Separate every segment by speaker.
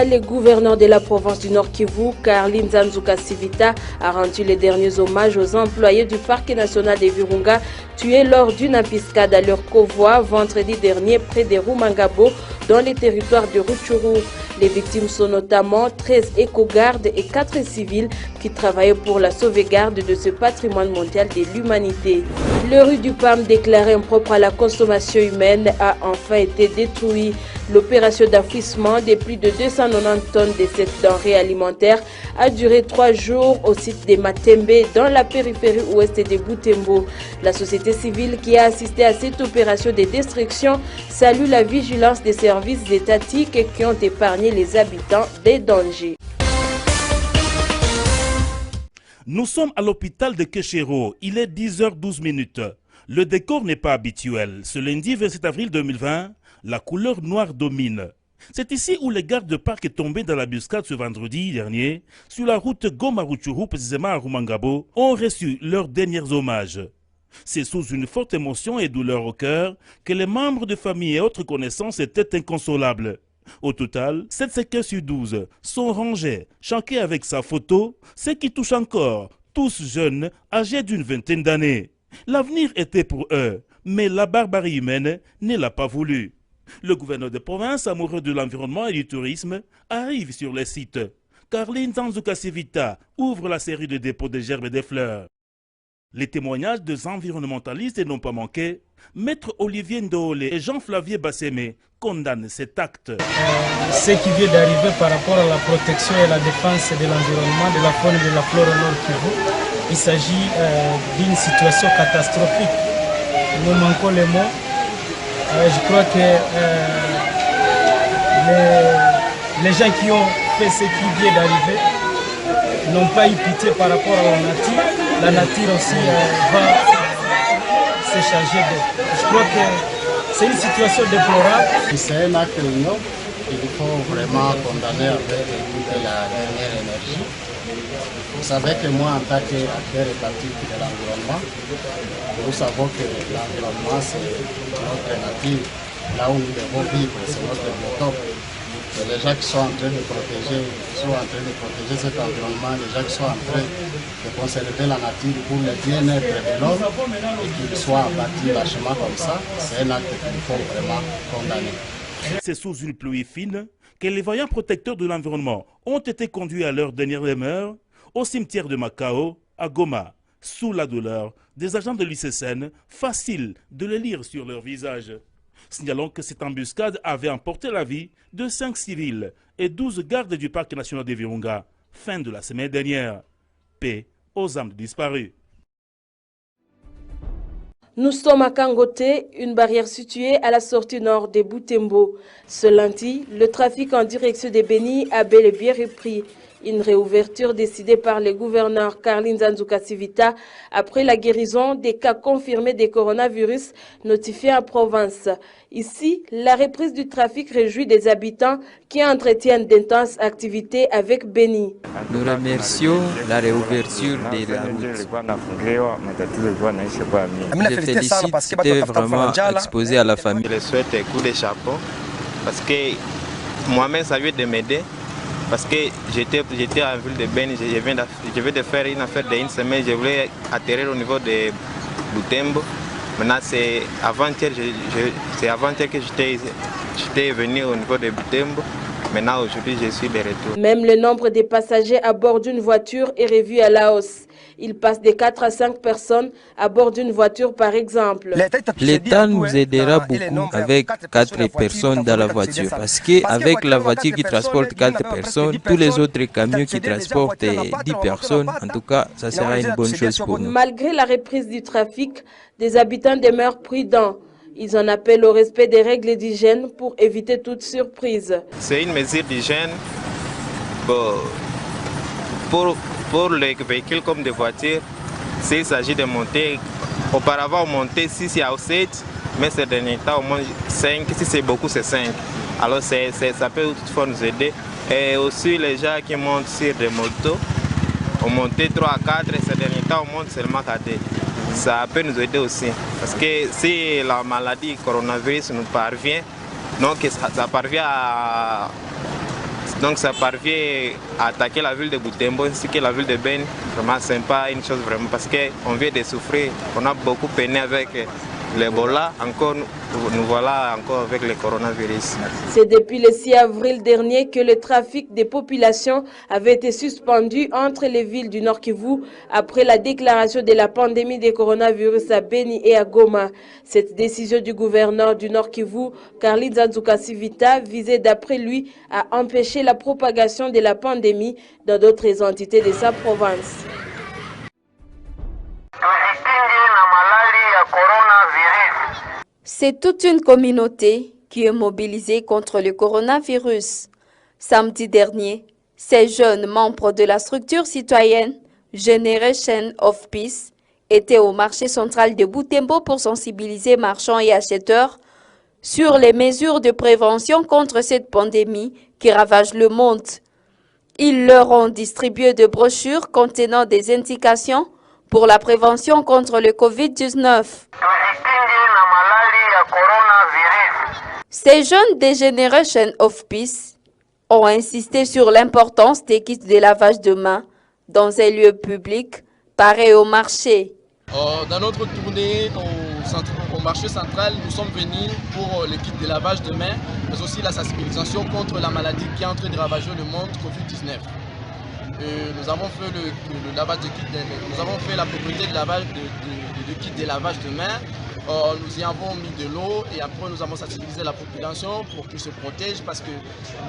Speaker 1: Le gouverneur de la province du Nord Kivu, Caroline Nzanzu Kasivita, a rendu les derniers hommages aux employés du parc national de Virunga tués lors d'une embuscade à leur convoi vendredi dernier près de Rumangabo dans les territoires de Rutshuru. Les victimes sont notamment 13 éco-gardes et 4 civils qui travaillaient pour la sauvegarde de ce patrimoine mondial de l'humanité. Le rue du PAM déclaré impropre à la consommation humaine a enfin été détruit. L'opération d'enfouissement de plus de 290 tonnes de cette denrée alimentaire a duré 3 jours au site de Matembe dans la périphérie ouest de Butembo. La société civile qui a assisté à cette opération de destruction salue la vigilance des services étatiques qui ont épargné les habitants des dangers.
Speaker 2: Nous sommes à l'hôpital de Keshero. Il est 10h12. Le décor n'est pas habituel. Ce lundi 27 avril 2020, la couleur noire domine. C'est ici où les gardes de parc tombés dans l'embuscade ce vendredi dernier, sur la route Goma-Rutshuru, précisément à Rumangabo, ont reçu leurs derniers hommages. C'est sous une forte émotion et douleur au cœur que les membres de famille et autres connaissances étaient inconsolables. Au total, 7 séquelles sur 12 sont rangées, chacun avec sa photo, ce qui touche encore, tous jeunes, âgés d'une vingtaine d'années. L'avenir était pour eux, mais la barbarie humaine ne l'a pas voulu. Le gouverneur de province, amoureux de l'environnement et du tourisme, arrive sur le site. Caroline Nzanzu Kasivita ouvre la série de dépôts de gerbes et de fleurs. Les témoignages des environnementalistes n'ont pas manqué. Maître Olivier Ndole et Jean-Flavier Bassemé condamnent cet acte.
Speaker 3: Ce qui vient d'arriver par rapport à la protection et la défense de l'environnement, de la faune et de la flore au Nord Kivu, il s'agit d'une situation catastrophique. Nous manquons les mots. Je crois que les gens qui ont fait ce qui vient d'arriver n'ont pas eu pitié par rapport à la nature. La nature aussi va se charger d'eux. Je crois que c'est une situation déplorable.
Speaker 4: C'est un acte ignoble qu'il faut vraiment condamner avec toute la dernière énergie. Vous savez que moi, en tant qu'acteur étatique de l'environnement, nous savons que l'environnement, c'est notre nature. Là où nous devons vivre, c'est notre biotope. Et les gens qui sont en train de protéger, cet environnement, les gens qui sont en train de conserver la nature pour le bien-être de l'homme et qu'ils soient abattus lâchement comme ça, c'est un acte qu'il faut vraiment condamner.
Speaker 2: C'est sous une pluie fine que les vaillants protecteurs de l'environnement ont été conduits à leur dernière demeure au cimetière de Macao, à Goma, sous la douleur des agents de l'ICSN, facile de le lire sur leur visage. Signalons que cette embuscade avait emporté la vie de 5 civils et 12 gardes du parc national de Virunga, fin de la semaine dernière. Paix aux âmes disparues.
Speaker 1: Nous sommes à Kangote, une barrière située à la sortie nord de Butembo. Ce lundi, le trafic en direction de Beni a bel et bien repris. Une réouverture décidée par le gouverneur Caroline Nzanzu Kasivita après la guérison des cas confirmés de coronavirus notifiés en province. Ici, la reprise du trafic réjouit des habitants qui entretiennent d'intenses activités avec Beni.
Speaker 5: Nous remercions la réouverture de la route. Je félicite, c'était vraiment exposé à la famille.
Speaker 6: Je le souhaite un coup de chapeau parce que moi-même ça vient de m'aider. Parce que j'étais en ville de Beni, je vais de faire une affaire d'une semaine, je voulais atterrir au niveau de Butembo. Maintenant c'est avant-hier que j'étais venu au niveau de Butembo. Maintenant aujourd'hui je suis de retour.
Speaker 1: Même le nombre de passagers à bord d'une voiture est revu à la hausse. Il passe de 4 à 5 personnes à bord d'une voiture par exemple.
Speaker 5: L'État nous aidera beaucoup avec 4 personnes dans la voiture. Parce qu'avec la voiture qui transporte 4 personnes, tous les autres camions qui transportent 10 personnes, en tout cas, ça sera une bonne chose pour nous.
Speaker 1: Malgré la reprise du trafic, des habitants demeurent prudents. Ils en appellent au respect des règles d'hygiène pour éviter toute surprise.
Speaker 6: C'est une mesure d'hygiène pour les véhicules comme des voitures. S'il s'agit de monter, auparavant on montait 6 à 7, mais ces derniers temps au moins 5, si c'est beaucoup c'est 5. Alors ça peut toutefois nous aider. Et aussi les gens qui montent sur des motos, on montait 3 à 4, ces derniers temps on monte seulement 4. Ça peut nous aider aussi. Parce que si la maladie coronavirus nous parvient, donc ça parvient Donc ça parvient à attaquer la ville de Butembo ainsi que la ville de Beni. Vraiment sympa, une chose vraiment parce qu'on vient de souffrir. On a beaucoup peiné avec l'Ebola, encore nous voilà encore avec le coronavirus.
Speaker 1: C'est depuis le 6 avril dernier que le trafic des populations avait été suspendu entre les villes du Nord Kivu après la déclaration de la pandémie de coronavirus à Beni et à Goma. Cette décision du gouverneur du Nord Kivu, Carlinza Nzukasivita, visait d'après lui à empêcher la propagation de la pandémie dans d'autres entités de sa province.
Speaker 7: C'est toute une communauté qui est mobilisée contre le coronavirus. Samedi dernier, ces jeunes membres de la structure citoyenne Generation of Peace étaient au marché central de Butembo pour sensibiliser marchands et acheteurs sur les mesures de prévention contre cette pandémie qui ravage le monde. Ils leur ont distribué des brochures contenant des indications pour la prévention contre le Covid-19. Ces jeunes des Generation of Peace ont insisté sur l'importance des kits de lavage de mains dans un lieu public, pareil au marché.
Speaker 8: Dans notre tournée au marché central, nous sommes venus pour les kits de lavage de mains, mais aussi la sensibilisation contre la maladie qui est en train de ravager le monde, Covid-19. Nous avons fait le lavage de kits, nous avons fait la propriété de lavage de kits de lavage de mains. Nous y avons mis de l'eau et après nous avons sensibilisé la population pour qu'ils se protègent parce que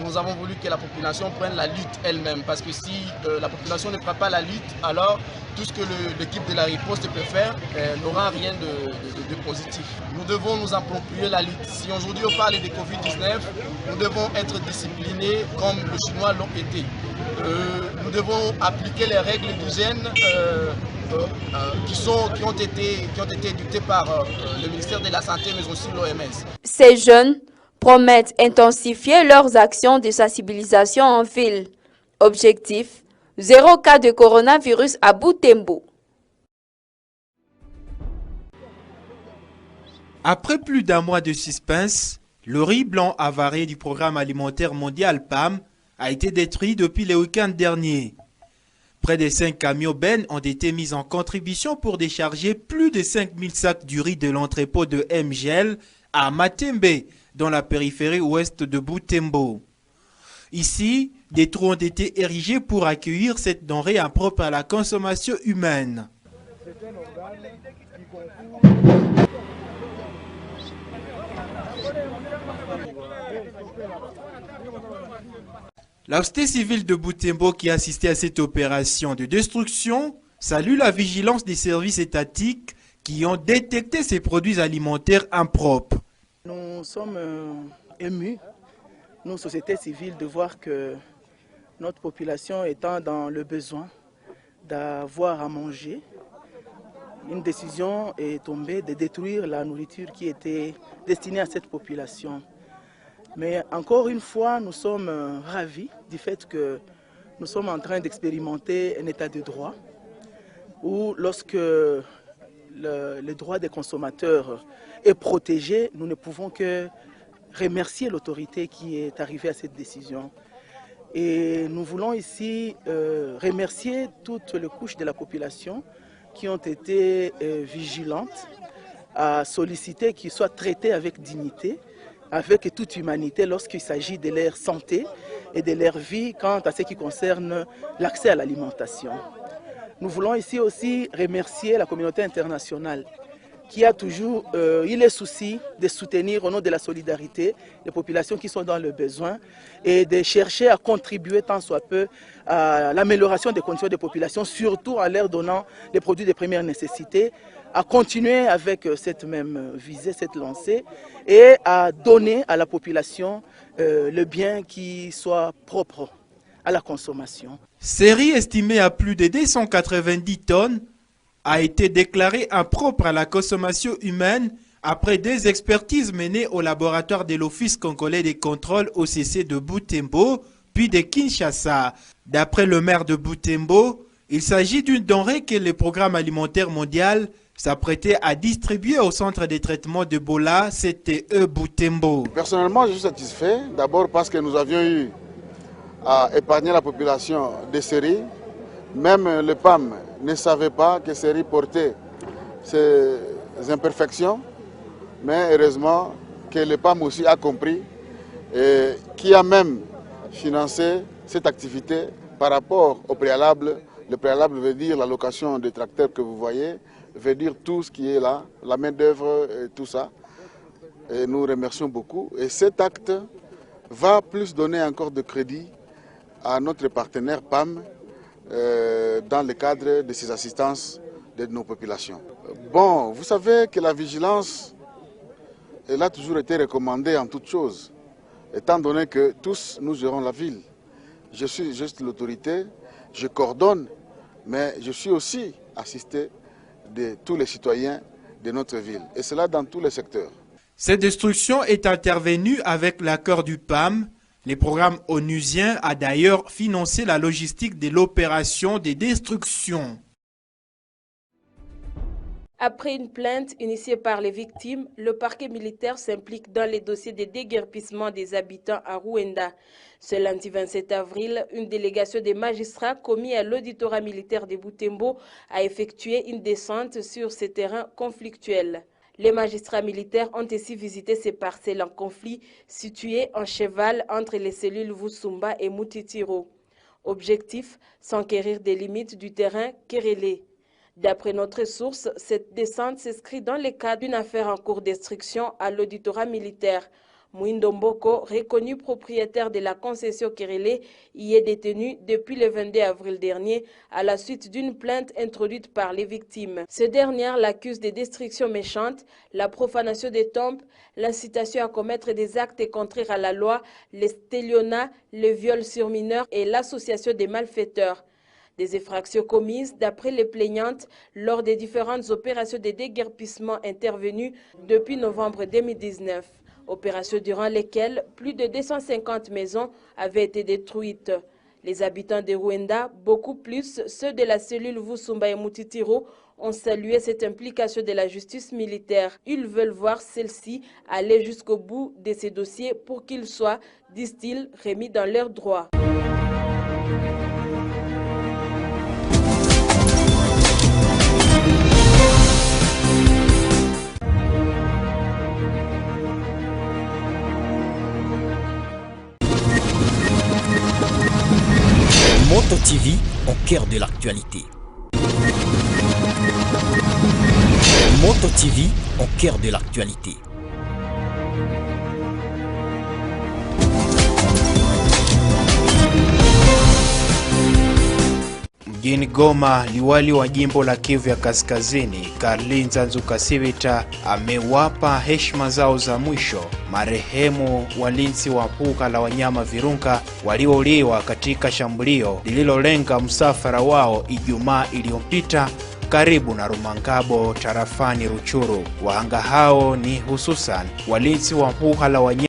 Speaker 8: nous avons voulu que la population prenne la lutte elle-même. Parce que si la population ne prend pas la lutte, alors tout ce que l'équipe de la riposte peut faire n'aura rien de positif. Nous devons nous approprier la lutte. Si aujourd'hui on parle de Covid-19, nous devons être disciplinés comme les Chinois l'ont été. Nous devons appliquer les règles d'hygiène qui ont été édictées par le ministère de la Santé, mais aussi l'OMS.
Speaker 7: Ces jeunes promettent intensifier leurs actions de sensibilisation en ville. Objectif, 0 cas de coronavirus à Butembo.
Speaker 9: Après plus d'un mois de suspense, le riz blanc avarié du programme alimentaire mondial PAM a été détruit depuis le week-end dernier. Près de 5 camions bennes ont été mis en contribution pour décharger plus de 5000 sacs du riz de l'entrepôt de MGL à Matembe, dans la périphérie ouest de Butembo. Ici, des trous ont été érigés pour accueillir cette denrée impropre à la consommation humaine. La société civile de Butembo qui a assisté à cette opération de destruction salue la vigilance des services étatiques qui ont détecté ces produits alimentaires impropres.
Speaker 10: Nous sommes émus, nous, société civile, de voir que notre population étant dans le besoin d'avoir à manger, une décision est tombée de détruire la nourriture qui était destinée à cette population. Mais encore une fois, nous sommes ravis du fait que nous sommes en train d'expérimenter un état de droit où lorsque le droit des consommateurs est protégé, nous ne pouvons que remercier l'autorité qui est arrivée à cette décision. Et nous voulons ici remercier toutes les couches de la population qui ont été vigilantes à solliciter qu'ils soient traités avec dignité, avec toute humanité lorsqu'il s'agit de leur santé et de leur vie quant à ce qui concerne l'accès à l'alimentation. Nous voulons ici aussi remercier la communauté internationale qui a toujours eu le souci de soutenir au nom de la solidarité les populations qui sont dans le besoin et de chercher à contribuer tant soit peu à l'amélioration des conditions des populations, surtout en leur donnant les produits de première nécessité, à continuer avec cette même visée, cette lancée, et à donner à la population le bien qui soit propre à la consommation.
Speaker 9: Série estimée à plus de 290 tonnes a été déclarée impropre à la consommation humaine après des expertises menées au laboratoire de l'Office congolais des contrôles OCC de Butembo, puis de Kinshasa. D'après le maire de Butembo, il s'agit d'une denrée que le programme alimentaire mondial s'apprêtait à distribuer au centre de traitement d'Ebola, CTE Butembo.
Speaker 11: Personnellement, je suis satisfait, d'abord parce que nous avions eu a épargné la population des séries. Même le PAM ne savait pas que séries portait ces imperfections, mais heureusement que le PAM aussi a compris et qui a même financé cette activité par rapport au préalable. Le préalable veut dire la location des tracteurs que vous voyez, veut dire tout ce qui est là, la main-d'œuvre et tout ça. Et nous remercions beaucoup. Et cet acte va plus donner encore de crédit à notre partenaire PAM dans le cadre de ces assistances de nos populations. Bon, vous savez que la vigilance, elle a toujours été recommandée en toutes choses, étant donné que tous nous gérons la ville. Je suis juste l'autorité, je coordonne, mais je suis aussi assisté de tous les citoyens de notre ville, et cela dans tous les secteurs.
Speaker 9: Cette destruction est intervenue avec l'accord du PAM. Le programme onusien a d'ailleurs financé la logistique de l'opération de destruction.
Speaker 1: Après une plainte initiée par les victimes, le parquet militaire s'implique dans les dossiers de déguerpissement des habitants à Rouenda. Ce lundi 27 avril, une délégation des magistrats commis à l'auditorat militaire de Butembo a effectué une descente sur ces terrains conflictuels. Les magistrats militaires ont ainsi visité ces parcelles en conflit situées en cheval entre les cellules Vusumba et Mutitiro. Objectif, s'enquérir des limites du terrain Kérélé. D'après notre source, cette descente s'inscrit dans le cadre d'une affaire en cours d'instruction à l'auditorat militaire. Mwindo Mboko, reconnu propriétaire de la concession Kérélé, y est détenu depuis le 22 avril dernier à la suite d'une plainte introduite par les victimes. Ces dernières l'accusent de destruction méchante, la profanation des tombes, l'incitation à commettre des actes contraires à la loi, les stélionnats, le viol sur mineurs et l'association des malfaiteurs. Des effractions commises, d'après les plaignantes, lors des différentes opérations de déguerpissement intervenues depuis novembre 2019. Opérations durant lesquelles plus de 250 maisons avaient été détruites. Les habitants de Rouenda, beaucoup plus ceux de la cellule Vusumba et Mutitiro, ont salué cette implication de la justice militaire. Ils veulent voir celle-ci aller jusqu'au bout de ces dossiers pour qu'ils soient, disent-ils, remis dans leurs droits.
Speaker 12: Moto TV au cœur de l'actualité. Moto TV au cœur de l'actualité.
Speaker 9: Mjini Goma, liwali wa jimbo la Kivu ya Kaskazini, Karlinza Nzukasivita, amewapa heshima zao za mwisho marehemu walinzi wa mbuga la wanyama Virunga waliouliwa katika shambulio lililolenga msafara wao Ijumaa iliyopita karibu na Rumangabo tarafani Ruchuru. Wahanga hao ni hususan walinzi wa mbuga la wanyama